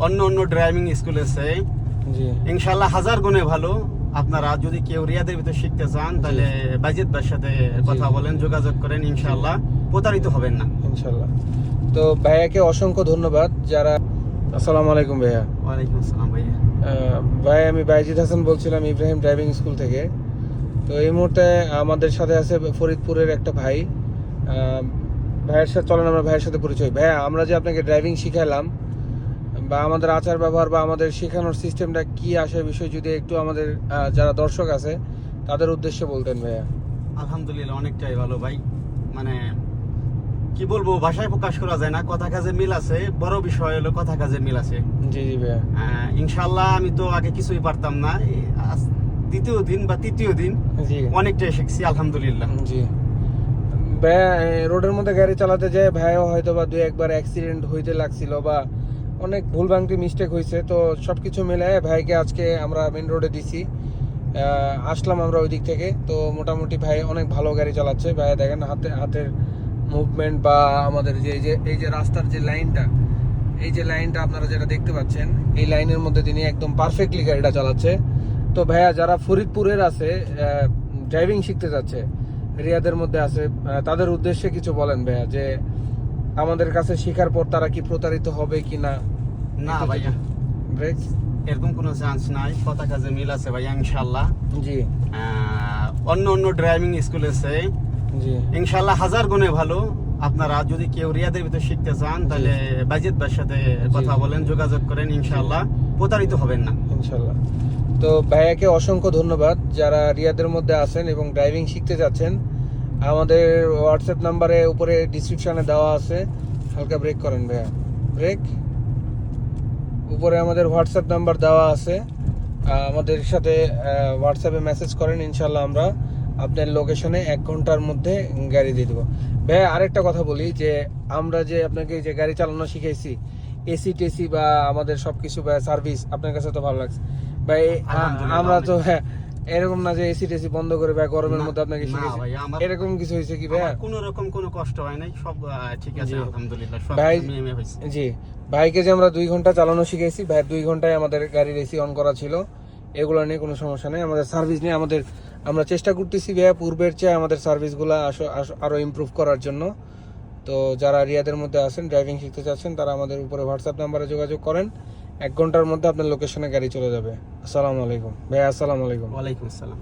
অন্য অন্য driving school আছে, জি ইনশাআল্লাহ হাজার গুণে ভালো। আপনারা যদি কেউ রিয়াদের ভিতরে শিখতে চান তাহলে বাইজিদ ভাইয়ের সাথে কথা বলেন, যোগাযোগ করেন, ইনশাআল্লাহ প্রতারিত হবেন না ইনশাল্লাহ। তো ভাইয়াকে অসংখ্য ধন্যবাদ। যারা আসসালামু আলাইকুম ভাইয়া। ওয়ালাইকুম আসসালাম ভাইয়া। ভাই আমি বাইজিদ হাসান বলছিলাম ইব্রাহিম ড্রাইভিং স্কুল থেকে। তো এই মুহূর্তে আমাদের সাথে আছে ফরিদপুরের একটা ভাই। ভাইয়ের সাথে চলেন আমরা ভাইয়ের সাথে পরিচয়। ভাইয়া আমরা যে আপনাকে ড্রাইভিং শিখাইলাম বা আমাদের আচার ব্যবহার বা আমাদের শেখানোর সিস্টেমটা কি আসে বিষয় যদি একটু আমাদের যারা দর্শক আছে তাদের উদ্দেশ্যে বলতেন ভাইয়া। আলহামদুলিল্লাহ অনেকটাই ভালো ভাই, মানে কি বলবো ভাষায় প্রকাশ করা যায় না। কথা কাজে মিল আছে, বড় বিষয় হলো কথা কাজে মিল আছে। জি জি ভাইয়া। ইনশাআল্লাহ আমি তো আগে কিছুই পারতাম না, দ্বিতীয় দিন বা তৃতীয় দিন জি অনেকটাই শিখছি আলহামদুলিল্লাহ। জি ভাইয়া, রোডের মধ্যে গাড়ি চালাতে যায় ভাইও হয়তো বা দুই একবার অ্যাক্সিডেন্ট হইতে লাগছিল বা অনেক ভুলভ্রান্তি মিস্টেক হয়েছে। তো সব কিছু মিলে ভাইকে আজকে আমরা মেন রোডে দিছি, আসলাম আমরা ওই দিক থেকে। তো মোটামুটি ভাই অনেক ভালো গাড়ি চালাচ্ছে। ভাই দেখেন হাতের মুভমেন্ট বা আমাদের যে এই যে রাস্তার যে লাইনটা, এই যে লাইনটা আপনারা যেটা দেখতে পাচ্ছেন, এই লাইনের মধ্যে তিনি একদম পারফেক্টলি গাড়িটা চালাচ্ছে। তো ভাইয়া যারা ফরিদপুরের আছে ড্রাইভিং শিখতে যাচ্ছে, রিয়াদের মধ্যে আছে, তাদের উদ্দেশ্যে কিছু বলেন ভাইয়া, যে আমাদের কাছে শেখার পর তারা কি প্রতারিত হবে কি না? না ভাইয়া, ব্রেক এরকম কোনো চান্স নাই, কথা কাজে মিল আছে ভাইয়া ইনশাআল্লাহ। জি অন্য অন্য ড্রাইভিং স্কুল আছে, জি ইনশাআল্লাহ হাজার গুণে ভালো। আপনারা যদি কেউ রিয়াদের ভিতরে শিখতে চান তাহলে বাইজিদ ভাইয়ের সাথে কথা বলেন, যোগাযোগ করেন, ইনশাআল্লাহ প্রতারিত হবেন না ইনশাল্লাহ। তো ভাইয়াকে অসংখ্য ধন্যবাদ। যারা রিয়াদের মধ্যে আছেন এবং ড্রাইভিং শিখতে যাচ্ছেন, আমাদের হোয়াটসঅ্যাপ নাম্বারে উপরে ডিসক্রিপশনে দেওয়া আছে। হালকা ব্রেক করেন ভাইয়া, ব্রেক। উপরে আমাদের হোয়াটসঅ্যাপ নাম্বার দেওয়া আছে, আমাদের সাথে হোয়াটসঅ্যাপে মেসেজ করেন, ইনশাল্লাহ আমরা আপনার লোকেশনে 1 ঘন্টার মধ্যে গাড়ি দিয়ে দেবো। ভাইয়া আরেকটা কথা বলি, যে আমরা যে আপনাকে যে গাড়ি চালানো শিখাইছি, এসি টেসি বা আমাদের সবকিছু বা সার্ভিস আপনার কাছে তো ভালো লাগছে ভাই? আমরা তো এরকম না যে এসি টেসি বন্ধ করে ভাই গরমের মধ্যে আপনাকে শিখেছি, এরকম কিছু হয়েছে কি ভাইয়া? কোনো রকম কোনো কষ্ট হয় নাই, সব ঠিক আছে আলহামদুলিল্লাহ, সব ভাই নিয়মে হয়েছে। জি, ভাইকে যে আমরা 2 ঘন্টা চালানো শিখেছি, ভাই 2 ঘন্টায় আমাদের গাড়ির এসি অন করা ছিল। এগুলো নিয়ে কোনো সমস্যা নেই। আমাদের সার্ভিস নিয়ে আমরা চেষ্টা করতেছি ভাইয়া পূর্বের চেয়ে আমাদের সার্ভিসগুলো আরো ইমপ্রুভ করার জন্য। তো যারা রিয়াদের মধ্যে আছেন ড্রাইভিং শিখতে চাচ্ছেন, তারা আমাদের উপরে হোয়াটসঅ্যাপ নাম্বারে যোগাযোগ করেন, 1 ঘন্টার মধ্যে আপনার লোকেশনে গাড়ি চলে যাবে। আসসালামু আলাইকুম ভাইয়া। আসসালামু আলাইকুম। ওয়ালাইকুম আসসালাম।